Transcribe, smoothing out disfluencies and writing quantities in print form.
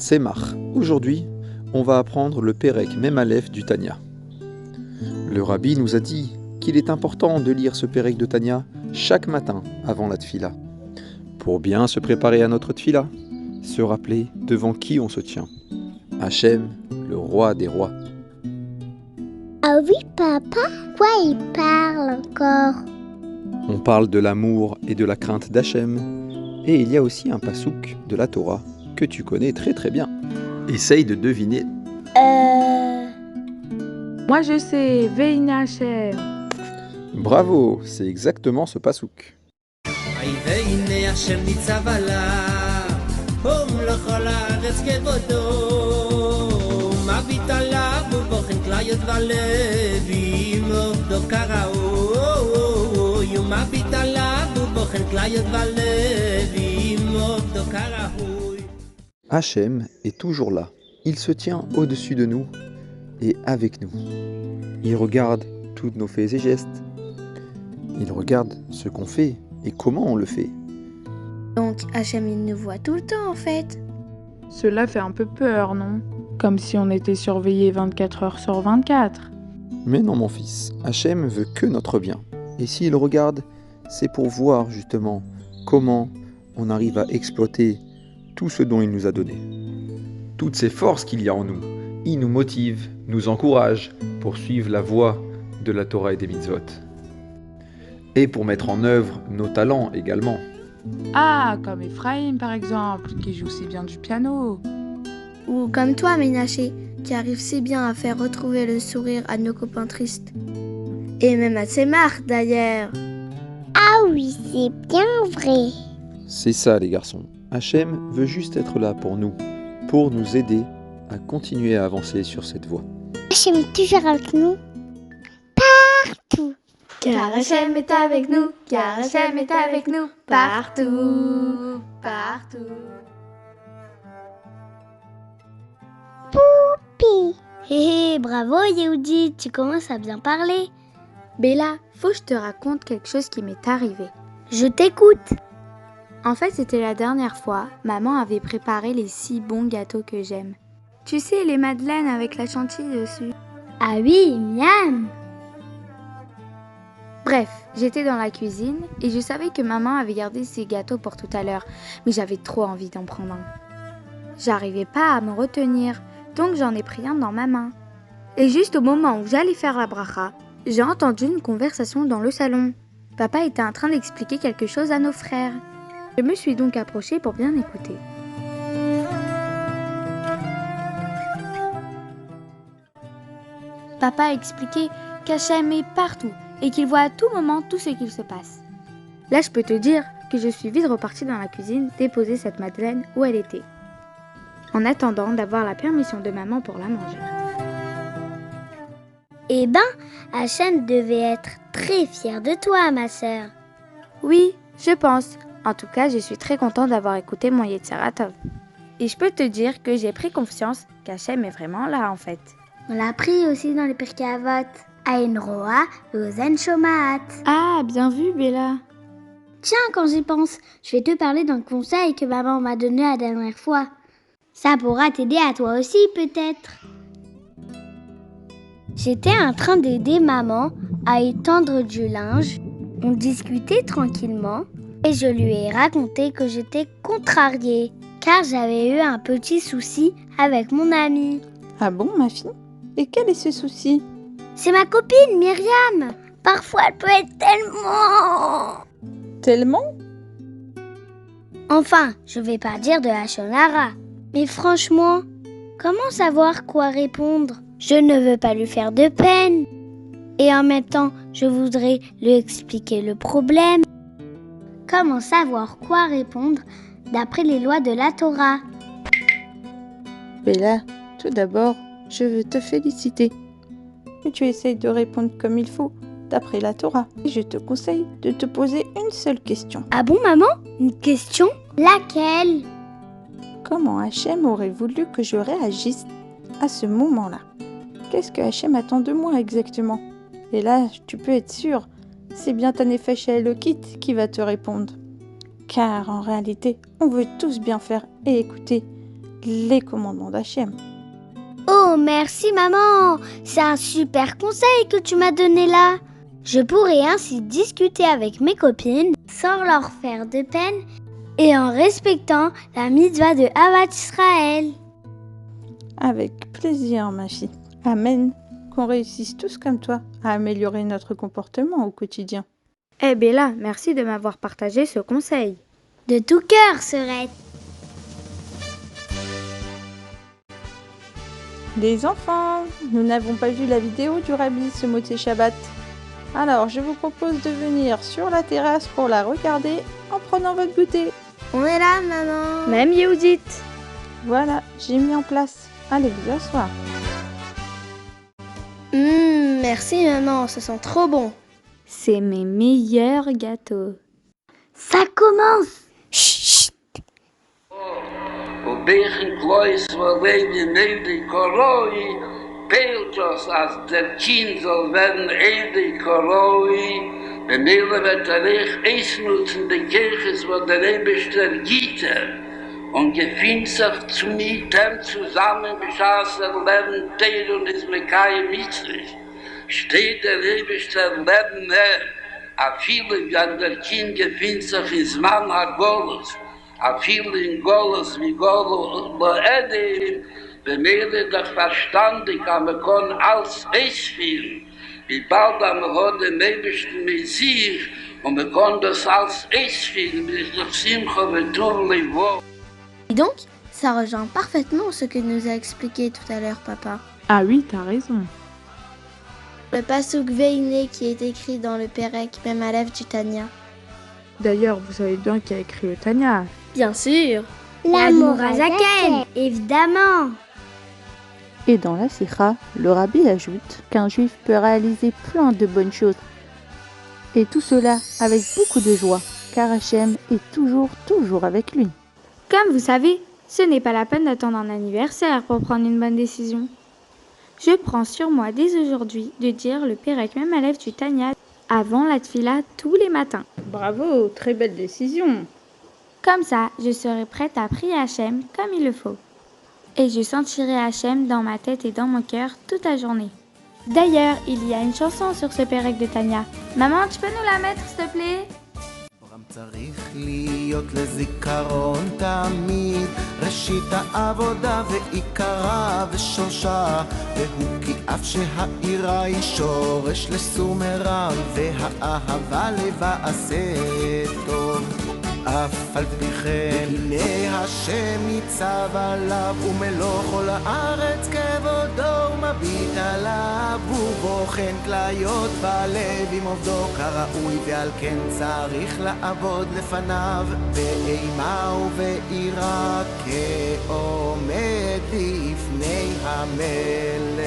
Tzemach. Aujourd'hui, on va apprendre le Pérec Mem Aleph du Tanya. Le Rabbi nous a dit qu'il est important de lire ce Pérec de Tanya chaque matin avant la Tfila, pour bien se préparer à notre Tfila, se rappeler devant qui on se tient. Hachem, le roi des rois. Ah oui, papa, quoi il parle encore? On parle de l'amour et de la crainte d'Hachem, et il y a aussi un pasouk de la Torah que tu connais très très bien. Essaye de deviner. Moi je sais, Veina Hachem. Bravo, c'est exactement ce pasouk. Hachem est toujours là. Il se tient au-dessus de nous et avec nous. Il regarde tous nos faits et gestes. Il regarde ce qu'on fait et comment on le fait. Donc Hachem il nous voit tout le temps en fait. Cela fait un peu peur, non? Comme si on était surveillé 24 heures sur 24. Mais non mon fils, Hachem veut que notre bien. Et s'il regarde, c'est pour voir justement comment on arrive à exploiter tout ce dont il nous a donné. Toutes ces forces qu'il y a en nous, il nous motive, nous encourage pour suivre la voie de la Torah et des mitzvot. Et pour mettre en œuvre nos talents également. Ah, comme Ephraim par exemple, qui joue si bien du piano. Ou comme toi Ménaché, qui arrive si bien à faire retrouver le sourire à nos copains tristes. Et même à Tzemach d'ailleurs. Ah oui, c'est bien vrai. C'est ça les garçons. Hachem veut juste être là pour nous aider à continuer à avancer sur cette voie. Hachem est toujours avec nous, partout. Car Hachem est avec nous, car Hachem est avec nous, partout, partout. Pi. Hé hé, bravo Yehudi, tu commences à bien parler. Bella, faut que je te raconte quelque chose qui m'est arrivé. Je t'écoute. En fait, c'était la dernière fois, maman avait préparé les 6 bons gâteaux que j'aime. Tu sais, les madeleines avec la chantilly dessus. Ah oui, miam. Bref, j'étais dans la cuisine et je savais que maman avait gardé ces gâteaux pour tout à l'heure, mais j'avais trop envie d'en prendre un. J'arrivais pas à me retenir, donc j'en ai pris un dans ma main. Et juste au moment où j'allais faire la bracha, j'ai entendu une conversation dans le salon. Papa était en train d'expliquer quelque chose à nos frères. Je me suis donc approchée pour bien écouter. Papa a expliqué qu'Hachem est partout et qu'il voit à tout moment tout ce qu'il se passe. Là, je peux te dire que je suis vite repartie dans la cuisine déposer cette madeleine où elle était, en attendant d'avoir la permission de maman pour la manger. Eh ben, Hachem devait être très fier de toi, ma sœur. Oui, je pense. En tout cas, je suis très contente d'avoir écouté mon Yetzirah Tov. Et je peux te dire que j'ai pris confiance qu'Hachem est vraiment là en fait. On l'a appris aussi dans les Pirkei Avot. Ain roa ve'ozen shomat. Ah, bien vu Bella. Tiens, quand j'y pense, je vais te parler d'un conseil que maman m'a donné la dernière fois. Ça pourra t'aider à toi aussi peut-être. J'étais en train d'aider maman à étendre du linge. On discutait tranquillement et je lui ai raconté que j'étais contrariée car j'avais eu un petit souci avec mon amie. Ah bon, ma fille? Et quel est ce souci? C'est ma copine Myriam. Parfois elle peut être Tellement? Enfin, je vais pas dire de la shonara. Mais franchement, comment savoir quoi répondre? Je ne veux pas lui faire de peine. Et en même temps, je voudrais lui expliquer le problème. Comment savoir quoi répondre d'après les lois de la Torah? Bella, tout d'abord, je veux te féliciter. Que tu essayes de répondre comme il faut, d'après la Torah. Et je te conseille de te poser une seule question. Ah bon, maman? Une question? Laquelle? Comment Hachem aurait voulu que je réagisse à ce moment-là? Qu'est-ce que Hachem attend de moi exactement? Et là, tu peux être sûr, c'est bien ta Nefesh Elokit qui va te répondre. Car en réalité, on veut tous bien faire et écouter les commandements d'Hachem. Oh, merci maman. C'est un super conseil que tu m'as donné là. Je pourrai ainsi discuter avec mes copines sans leur faire de peine et en respectant la mitzvah de Avat Israël. Avec plaisir, ma fille. Amen. Qu'on réussisse tous comme toi à améliorer notre comportement au quotidien. Eh Bella, merci de m'avoir partagé ce conseil. De tout cœur, Serette. Les enfants, nous n'avons pas vu la vidéo du Rabbi ce Motzei Shabbat. Alors, je vous propose de venir sur la terrasse pour la regarder en prenant votre goûter. On est là, maman. Même Yehudit. Voilà, j'ai mis en place. Allez vous asseoir. Merci maman, ça sent trop bon. C'est mes meilleurs gâteaux. Ça commence. Chut. Welchen Klois war wegen die Koroi, Peltos als der Kind soll werden die Koroi, wenn wird recht eisnutzen die Kirche, wo der Rebester Gitter und gefindt sich zu mir zusammen beschaßen werden, Teil und ist Mekai Mitzrich. Steht der Rebester werden a viele, wenn der Kind gefindt sich ins Mann Agolus, a vielen Golos wie Golo Edim, bemele der Verstandig am kon als Eisfilm, wie bald am Hode nebischten Messier, und man kon das als Eisfilm, mit der Simcha Veturli wo. Et donc, ça rejoint parfaitement ce que nous a expliqué tout à l'heure papa. Ah oui, t'as raison. Le pasuk Veine qui est écrit dans le Pérec Memalev du Tanya. D'ailleurs, vous savez bien qui a écrit le Tanya. Bien sûr. L'amour à Zaken, évidemment. Et dans la Sikha, le Rabbi ajoute qu'un juif peut réaliser plein de bonnes choses. Et tout cela avec beaucoup de joie, car Hachem est toujours avec lui. Comme vous savez, ce n'est pas la peine d'attendre un anniversaire pour prendre une bonne décision. Je prends sur moi dès aujourd'hui de dire le Pérec Memalev du Tanya avant la tfila tous les matins. Bravo, très belle décision. Comme ça, je serai prête à prier Hachem comme il le faut. Et je sentirai Hachem dans ma tête et dans mon cœur toute la journée. D'ailleurs, il y a une chanson sur ce Pérec de Tanya. Maman, tu peux nous la mettre s'il te plaît? צריך להיות לזיכרון תמיד ראשית העבודה ועיקרה ושורשה והוא כי אף שהעירה היא שורש לסומרם והאהבה לבעשה טוב אף על פי כן הנה השם ניצב עליו ומלוא כל הארץ כבודו ומביט עליו ובוחן כליות בלב עם עובדו כראוי ועל כן צריך לעבוד לפניו באימה וביראה כעומד לפני המלך